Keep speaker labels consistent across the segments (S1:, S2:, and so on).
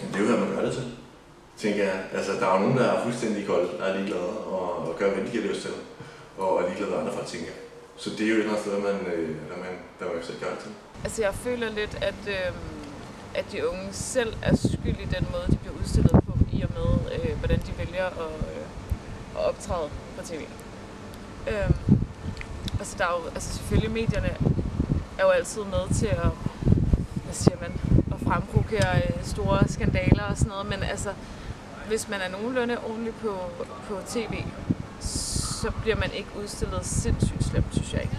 S1: Det er jo, hvad man gør det til, tænker jeg. Altså, der er jo nogen, der er fuldstændig kolde, der er ligeglade og gør, hvad de kan lyst til, og er ligeglade, hvad andre folk tænker. Så det er jo et eller andet sted, der man selv gør det til.
S2: Altså, jeg føler lidt, at de unge selv er skyld i den måde, de bliver udstillet på, i og med, hvordan de vælger at optræde på tv. Altså, der er jo, altså selvfølgelig, medierne er jo altid med til at, at fremprovokere store skandaler og sådan noget, men altså, hvis man er nogenlunde ordentlig på tv, så bliver man ikke udstillet sindssygt slemt, synes jeg ikke.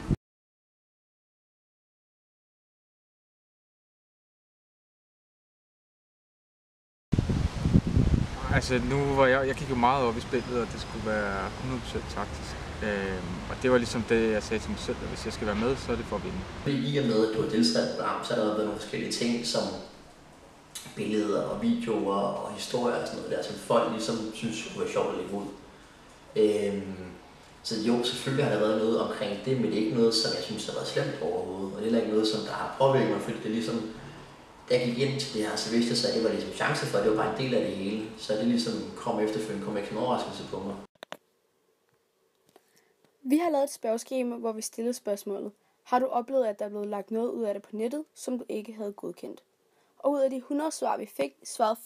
S3: Altså nu var jeg gik jo meget op i spillet, og det skulle være 100% taktisk. Og det var ligesom det, jeg sagde til mig selv, at hvis jeg skal være med, så er det for at vinde.
S4: I og med, at du har deltaget i program, så har der været nogle forskellige ting, som billeder og videoer og historier og sådan noget der, som folk ligesom synes kunne være sjovt at lægge ud. Så jo, selvfølgelig har der været noget omkring det, men det er ikke noget, som jeg synes har været slemt overhovedet. Og det er heller ikke noget, som der har påvirket mig, fordi det er ligesom, da jeg gik ind til det her, så vidste jeg så, at det var ligesom chance for, at det var bare en del af det hele. Så det ligesom kom efterfølgende, kom ikke en overraskelse på mig.
S5: Vi har lavet et spørgeskema, hvor vi stillede spørgsmålet: har du oplevet, at der er blevet lagt noget ud af det på nettet, som du ikke havde godkendt? Og ud af de 100 svar, vi fik, svarede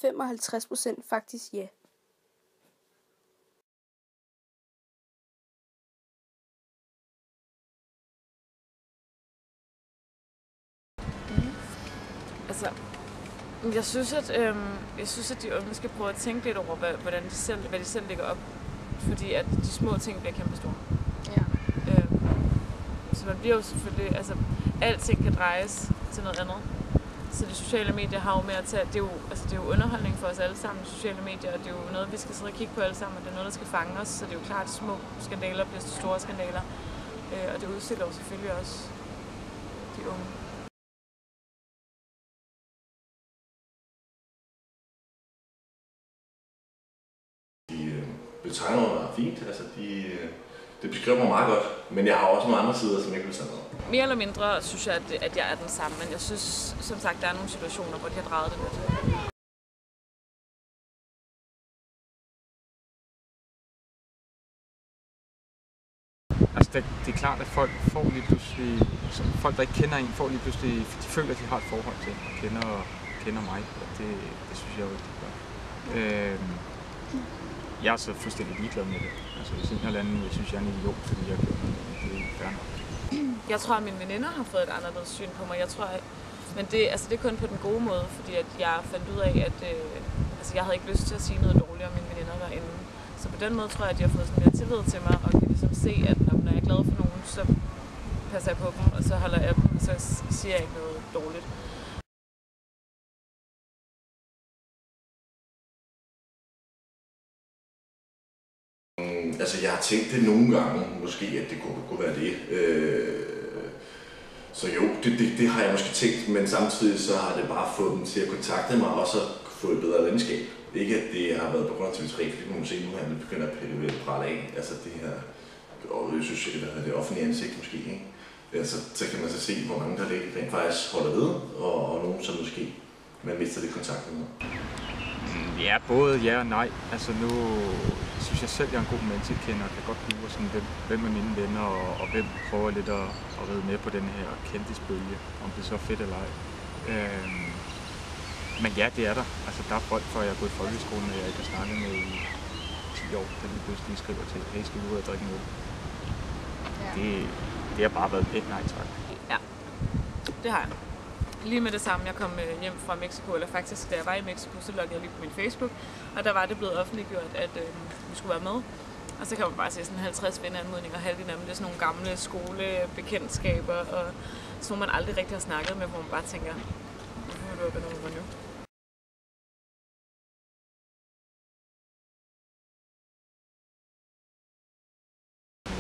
S5: 55% faktisk ja.
S2: Altså, jeg synes, at de unge skal prøve at tænke lidt over, hvad de selv lægger op. Fordi at de små ting bliver kæmpe store.
S5: Ja.
S2: Så man bliver jo selvfølgelig, altså alting kan drejes til noget andet. Så de sociale medier har jo med at tage, det er jo underholdning for os alle sammen, sociale medier, og det er jo noget, vi skal sidde og kigge på alle sammen, og det er noget, der skal fange os. Så det er jo klart, at små skandaler bliver til store skandaler. Og det udstiller jo selvfølgelig også de unge.
S1: Betegner mig fint, altså det beskriver mig meget godt, men jeg har også nogle andre sider, som ikke vil tage med.
S2: Mere eller mindre synes jeg, at jeg er den samme, men jeg synes, som sagt, der er nogle situationer, hvor de har drejet det lidt.
S3: Altså det er klart, at folk får lige pludselig, folk der ikke kender en, får lige pludselig, de føler, at de har et forhold til, og kender mig, og det synes jeg jo ikke, det gør. Jeg er så fuldstændig ligeglad med det. Altså hvis en eller anden, jeg synes, jeg er en idiot, fordi jeg gør det, det er fair nok.
S2: Jeg tror, at mine veninder har fået et anderledes syn på mig. Men det er kun på den gode måde, fordi at jeg fandt ud af, at jeg havde ikke lyst til at sige noget dårligt om mine veninder derinde. Så på den måde tror jeg, at de har fået sådan mere tillid til mig, og kan ligesom se, at når jeg er glad for nogen, så passer jeg på dem, og så holder jeg dem, og så siger jeg ikke noget dårligt.
S1: Altså, jeg har tænkt det nogle gange, måske, at det kunne være det. Så jo, det har jeg måske tænkt, men samtidig så har det bare fået dem til at kontakte mig, og så få et bedre venskab. Ikke at det har været på grund af TV3, fordi man må se nu, at han begynder at prale af. Altså det her, og jeg synes, det offentlige ansigt måske, ikke? Altså, så kan man så se, hvor mange der rent faktisk holder ved, og nogen som måske man mister lidt kontakt med.
S3: Ja, både ja og nej. Altså nu synes jeg selv, at jeg er en god menneskekender og kan godt lide sådan, hvem er mine venner, og hvem prøver lidt at ride med på den her kendtisbølge, om det så er fedt eller ej. Men ja, det er der. Altså der er folk, før jeg er gået i folkeskolen, og jeg ikke har snakket med i 10 år, der lige pludselig skriver til, hey, skal vi ud og drikke noget? Ja. Det har bare været et nej tak.
S2: Ja, det har jeg. Lige med det samme, jeg kom hjem fra Mexico, eller faktisk da jeg var i Mexico, så loggede jeg lige på min Facebook, og der var det blevet offentliggjort, at vi skulle være med. Og så kan man bare se sådan 50 venneanmodninger, og halvdelen af dem, det er sådan nogle gamle skolebekendtskaber, og sådan man aldrig rigtig har snakket med, hvor man bare tænker, hvorfor vil du have noget med nu?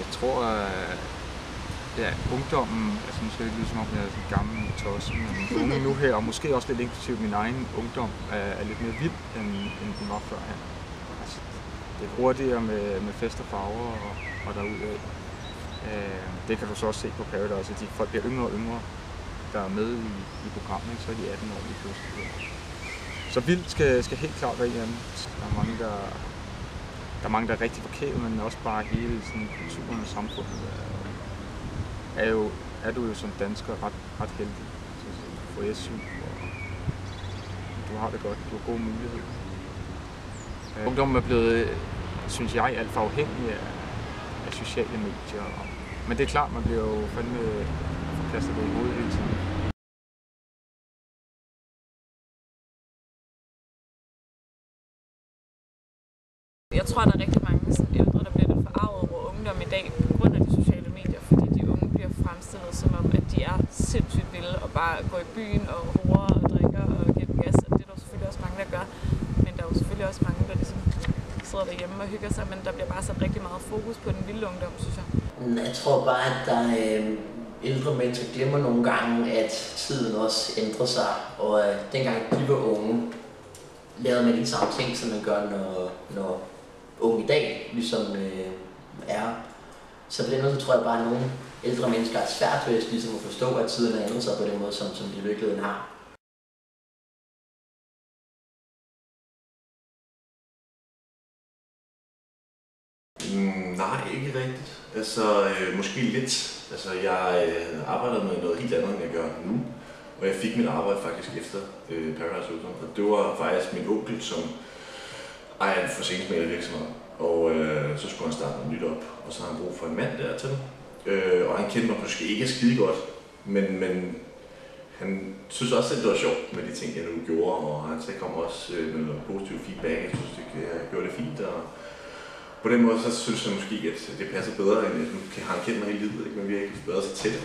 S3: Jeg tror, ungdommen, altså nu skal det ikke lyde som om, jeg er sådan gammel tosse, men unge nu her, og måske også lidt inklusiv min egen ungdom, er lidt mere vild, end den var før her. Altså, det er hurtigere med fest og farver og derudad. Det kan du så også se på Paradise, at de folk bliver yngre og yngre, der er med i programmet, så er de 18 år lige pludselig. Så vildt skal helt klart være en. Der er mange, der er rigtig forkælet, men også bare hele sådan, kulturen og samfundet er du jo som dansker ret heldig. Så du får SU, og du har det godt, du har gode muligheder. Ungdommen er blevet, synes jeg, alt for afhængig af sociale medier. Men det er klart, man bliver jo fandme forkastet det i hovedet hele tiden.
S2: Jeg tror, der er rigtig mange ældre, der bliver lidt forarvet over ungdom i dag på grund af de sociale medier, fordi de unge bliver fremstillet som om, at de er sindssygt vilde og bare går i byen og horer og drikker og giver den gas. Og det er der selvfølgelig også mange, der gør. Men der er jo selvfølgelig også mange, der ligesom sidder derhjemme og hygger sig, men der bliver bare sat rigtig meget fokus på den vilde ungdom, synes jeg.
S4: Jeg tror bare, at der ældre mennesker glemmer nogle gange, at tiden også ændrer sig, og dengang de var unge, lavede man de samme ting, som man gør, når unge i dag ligesom er. Så på den måde, så tror jeg bare, at nogle ældre mennesker er svært ved ligesom at forstå, at tiden har ændret sig på den måde, som de i virkeligheden har.
S1: Nej, ikke rigtigt. Altså, måske lidt. Altså, jeg arbejder med noget helt andet, end jeg gør nu. Og jeg fik mit arbejde faktisk efter Paradise Hotel. Og det var faktisk min onkel, som ejer en forsikringsmæglervirksomhed. Og så skulle han starte noget nyt op, og så har han brug for en mand dertil. Og han kendte mig måske ikke skide godt, men han synes også, at det var sjovt med de ting, jeg nu gjorde. Og han kom også med noget positiv feedback. Jeg synes, jeg gjorde det fint. Og på den måde, så synes jeg måske, at det passer bedre, end nu har han kendt mig hele livet, ikke? Men vi har ikke været så tæt.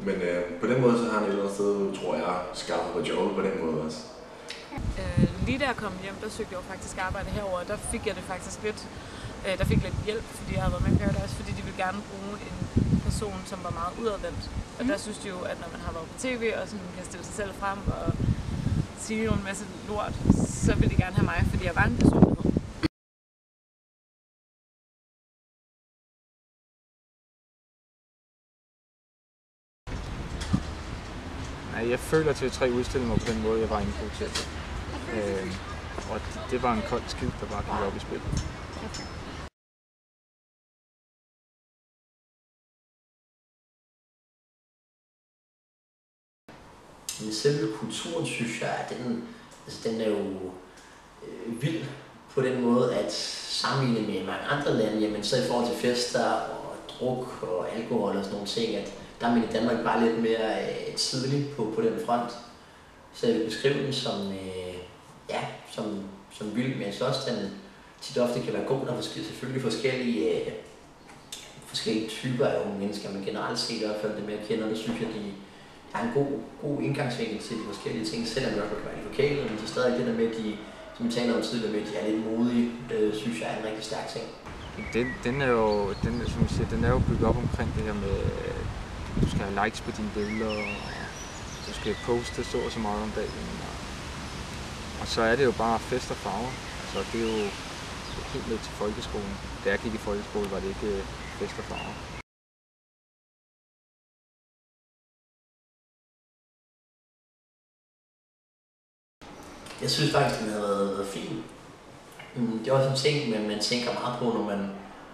S1: Men på den måde, så har han et eller andet sted, tror jeg, skaffet på jobbet på den måde også.
S2: Lige da jeg kom hjem, der søgte jeg jo faktisk arbejde herover, der fik jeg det faktisk lidt, der fik lidt hjælp, fordi jeg havde været med Paradise, fordi de ville gerne bruge en person, som var meget udadvendt. Og der synes de jo, at når man har været på tv, og sådan kan stille sig selv frem og sige en masse lort, så ville de gerne have mig, fordi jeg var en personlighed.
S3: Jeg føler, at TV3 udstillede mig på den måde, jeg var inde på til. Og det var en kold skid, der bare gik op i spil. Okay.
S4: Men selve kulturen, synes jeg, at den er jo vild på den måde, at sammenlignet med mange andre lande, jamen så i forhold til fester og druk og alkohol og sådan nogle ting, at der er man i Danmark bare lidt mere tidlig på den front. Så jeg vil beskrive den som vild, men jeg synes også, at den tit ofte kan være god. Der er selvfølgelig forskellige typer af unge mennesker, men generelt set i hvert fald det, jeg kender, det synes jeg, de har en god indgangsvinkel til de forskellige ting, selvom det kan være de lokale, men så stadig det der med, de, som vi taler om tidligere med, de er lidt modige, synes jeg er en rigtig stærk ting.
S3: Den er jo bygget op omkring det her med, du skal have likes på dine billeder, og du skal poste så meget om dagen. Og så er det jo bare fest og farver. Så det er jo helt ned til folkeskolen. Da jeg gik i folkeskole, var det ikke fest og farver.
S4: Jeg synes faktisk, den havde været fin. Det er også en ting, man tænker meget på,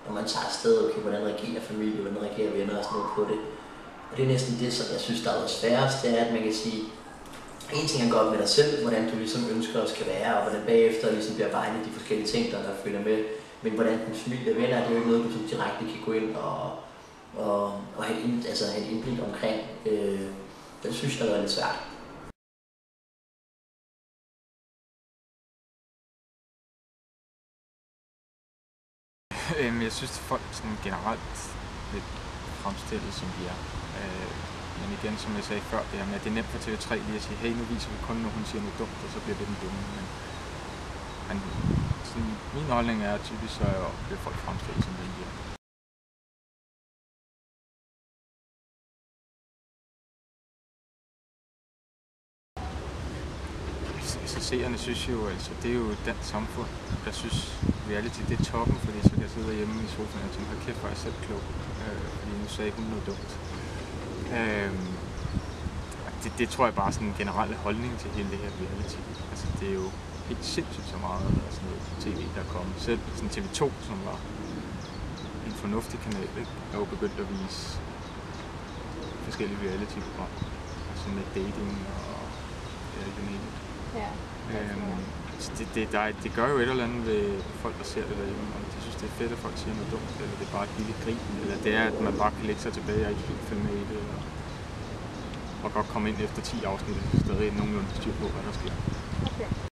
S4: når man tager afsted, okay, hvordan reagerer familie, hvordan reagerer venner og sådan noget på det. Og det er næsten det, som jeg synes, der er sværest, det er, at man kan sige, en ting er godt med dig selv, hvordan du ligesom ønsker at skal være, og hvordan bagefter ligesom bliver beregnet de forskellige ting, der følger med. Men hvordan din familie og venner, det er jo ikke noget, du sådan direkte kan gå ind og have et indblik omkring. Det synes jeg er lidt svært.
S3: Jeg synes, at folk sådan generelt lidt fremstillet, som de er. Men igen, som jeg sagde før, det her med, at det er nemt for TV3 lige at sige, hey, nu viser vi kun, når hun siger noget dumt, og så bliver det den dumme. Men sådan, min holdning er typisk, så bliver folk fremstillet, som de er. Så seerne synes jo, altså, det er jo et dansk samfund, der synes, reality det er toppen, fordi så kan jeg sidde hjemme i sofaen og tænke, hold kæft, hvor er jeg selv klog, fordi nu sagde hun noget dumt. det tror jeg bare er sådan en generel holdning til hele det her reality. Altså det er jo helt sindssygt så meget altså noget tv, der er kommet. Selv sådan TV2, som var en fornuftig kanal, ikke? Er jo begyndt at vise forskellige reality-programmer. Altså med dating og
S5: Ja.
S3: så det gør jo et eller andet ved folk, der ser det derhjemme, og de synes, det er fedt, at folk siger noget dumt, eller det er bare et lille grin, eller det er, at man bare kan lægge sig tilbage og ikke helt følge med i det, og godt komme ind efter 10 afsnit, og stadig nogenlunde styr på, hvad der sker.
S5: Okay.